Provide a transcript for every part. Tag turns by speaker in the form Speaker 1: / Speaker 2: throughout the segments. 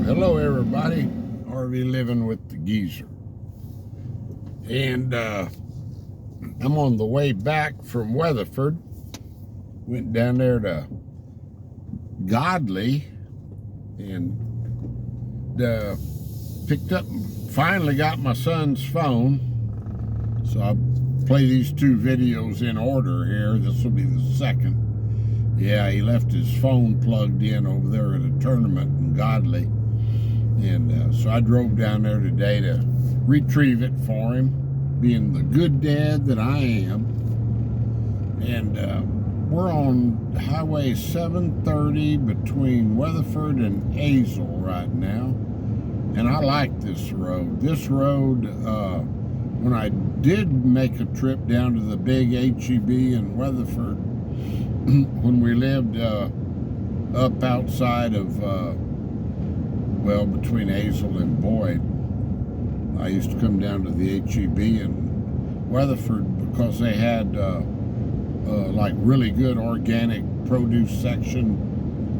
Speaker 1: Hello everybody, RV Living with the Geezer. And I'm on the way back from Weatherford. Went down there to Godley and picked up, finally got my son's phone. So I'll play these two videos in order here. This will be the second. Yeah, he left his phone plugged in over there at a tournament in Godley. And so I drove down there today to retrieve it for him, being the good dad that I am. And we're on Highway 730 between Weatherford and Azle right now. And I like this road. This road, when I did make a trip down to the big HEB in Weatherford, when we lived up outside of, well, between Azle and Boyd, I used to come down to the HEB in Weatherford because they had like really good organic produce section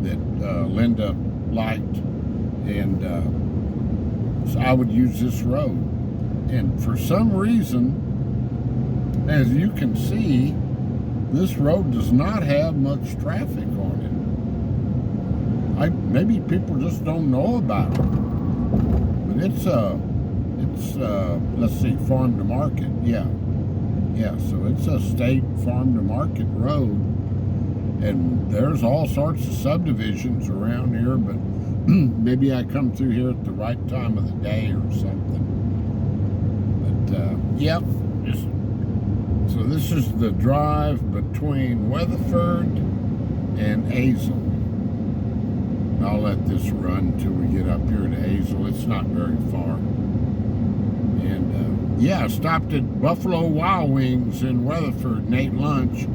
Speaker 1: that Linda liked, and so I would use this road. And for some reason, as you can see, this road does not have much traffic on it. Maybe people just don't know about it. But it's let's see, farm to market. Yeah, so it's a state farm to market road, and there's all sorts of subdivisions around here, but maybe I come through here at the right time of the day or something. But yep, so this is the drive between Weatherford and Azle. I'll let this run till we get up here to Azle. It's not very far. And yeah, I stopped at Buffalo Wild Wings in Weatherford and ate lunch.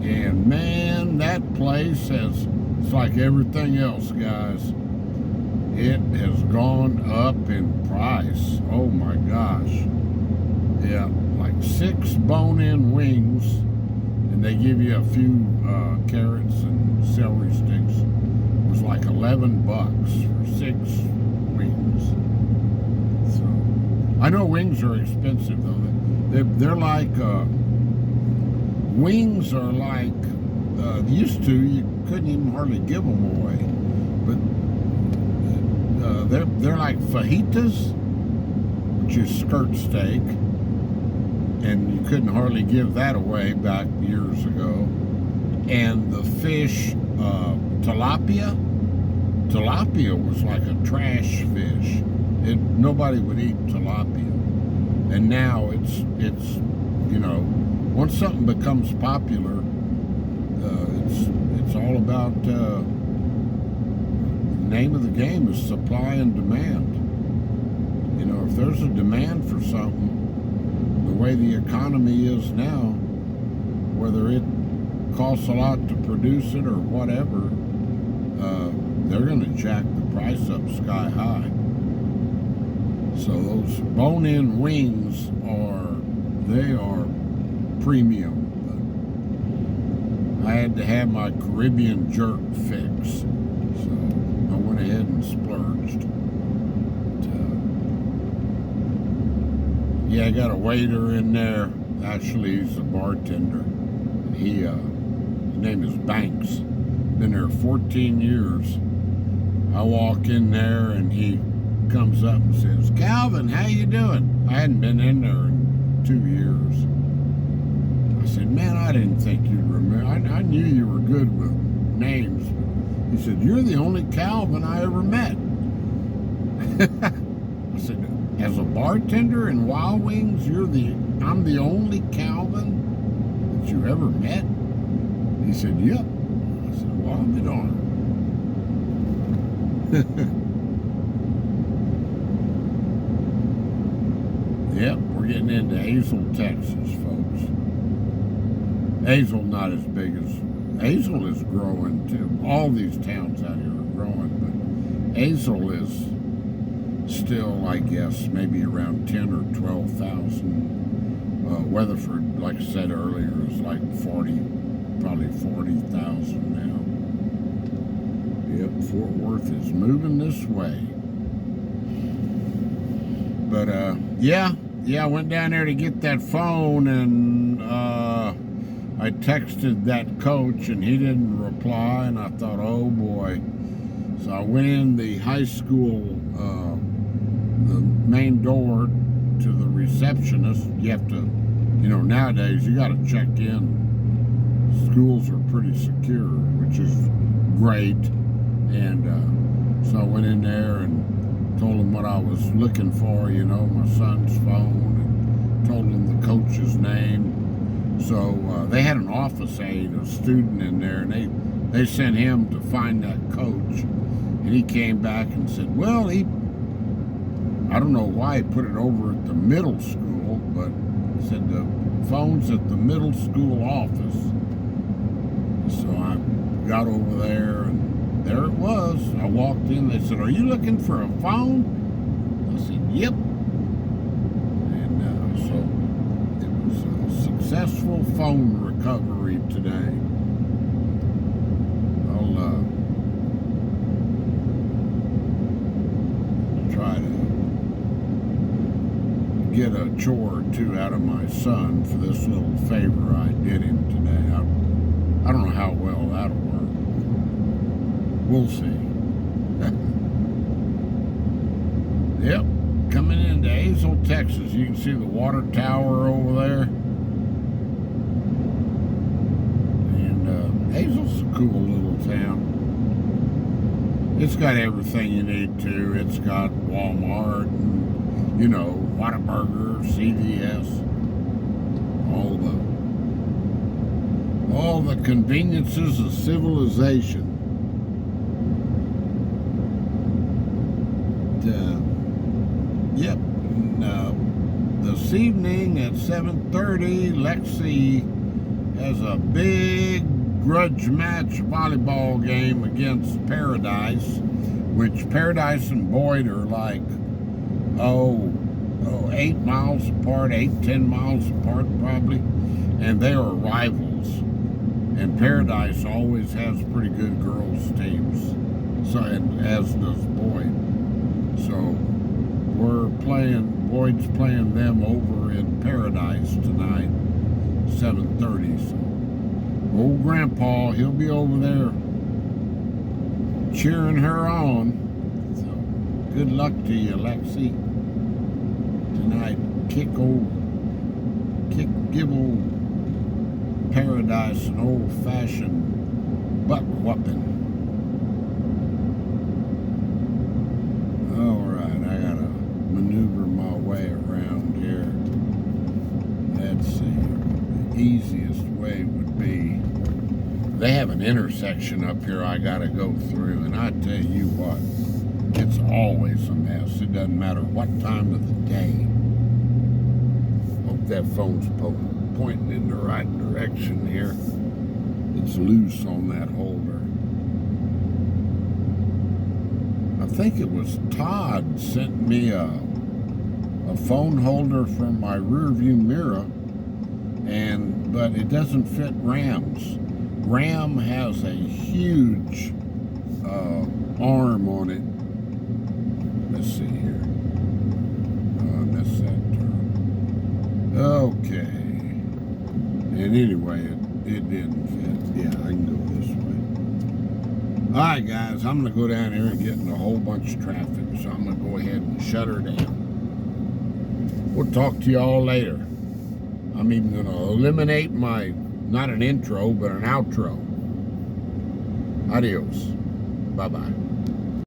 Speaker 1: And man, that place it's like everything else, guys. It has gone up in price. Oh my gosh. Yeah, like 6 bone-in wings, and they give you a few carrots and celery sticks. It was like $11 for 6 wings. So I know wings are expensive though. They're like wings are like used to, you couldn't even hardly give them away, but they're like fajitas, which is skirt steak. And you couldn't hardly give that away back years ago. And the fish, tilapia was like a trash fish. Nobody would eat tilapia. And now it's you know, once something becomes popular, it's all about the name of the game is supply and demand. You know, if there's a demand for something, the way the economy is now, whether it costs a lot to produce it or whatever, they're going to jack the price up sky high. So those bone-in wings they are premium. But I had to have my Caribbean jerk fix, so I went ahead and splurged. Yeah, I got a waiter in there. Actually, he's a bartender. His name is Banks. Been there 14 years. I walk in there and he comes up and says, "Calvin, how you doing?" I hadn't been in there in 2 years. I said, "Man, I didn't think you'd remember. I knew you were good with names." He said, "You're the only Calvin I ever met." I said, "As a bartender in Wild Wings, I'm the only Calvin that you ever met?" He said, "Yep." I said, "Well, I'll be darned." Yep, we're getting into Azle, Texas, folks. Azle not as big as Azle is growing too. All these towns out here are growing, but Azle is still, I guess, maybe around 10 or 12,000. Weatherford, like I said earlier, is like probably 40,000 now. Yep, Fort Worth is moving this way. But yeah, I went down there to get that phone, and I texted that coach, and he didn't reply, and I thought, oh boy. So I went in the high school, the main door to the receptionist. You have to, nowadays you got to check in. Schools are pretty secure, which is great. And so I went in there and told him what I was looking for, my son's phone, and told him the coach's name. So they had an office aide, a student in there, and they sent him to find that coach. And he came back and said, well, I don't know why he put it over at the middle school, but he said the phone's at the middle school office. So I got over there, and there it was. I walked in. They said, are you looking for a phone? I said, yep. And so it was a successful phone recovery today. I'll try to get a chore or two out of my son for this little favor I did him today. I don't know how well that'll work. We'll see. Yep, coming into Azle, Texas. You can see the water tower over there. And Azle's a cool little town. It's got everything you need to. It's got Walmart, and, Whataburger, CVS, all the conveniences of civilization. Yep. This evening at 7:30, Lexi has a big grudge match volleyball game against Paradise, which Paradise and Boyd are like, 8 miles apart, 10 miles apart probably, and they are rivals. And Paradise always has pretty good girls teams, so, and as does Boyd. So Boyd's playing them over in Paradise tonight, 7:30. So old Grandpa, he'll be over there cheering her on. So good luck to you, Lexi. Tonight, give old Paradise an old-fashioned butt whooping. All right, I gotta maneuver my way around here. Let's see. The easiest way would be, they have an intersection up here I gotta go through, and I tell you what, it's always a mess. It doesn't matter what time of the day. Hope that phone's pointing in the right direction here. It's loose on that holder. I think it was Todd sent me a phone holder from my rear view mirror, but it doesn't fit Ram's. Ram has a huge arm on it. Let's see here. I missed that turn. Okay. And anyway, it didn't fit. Yeah, I can go this way. All right, guys, I'm going to go down here and get in a whole bunch of traffic, so I'm going to go ahead and shut her down. We'll talk to y'all later. I'm even going to eliminate my, not an intro, but an outro. Adios. Bye-bye.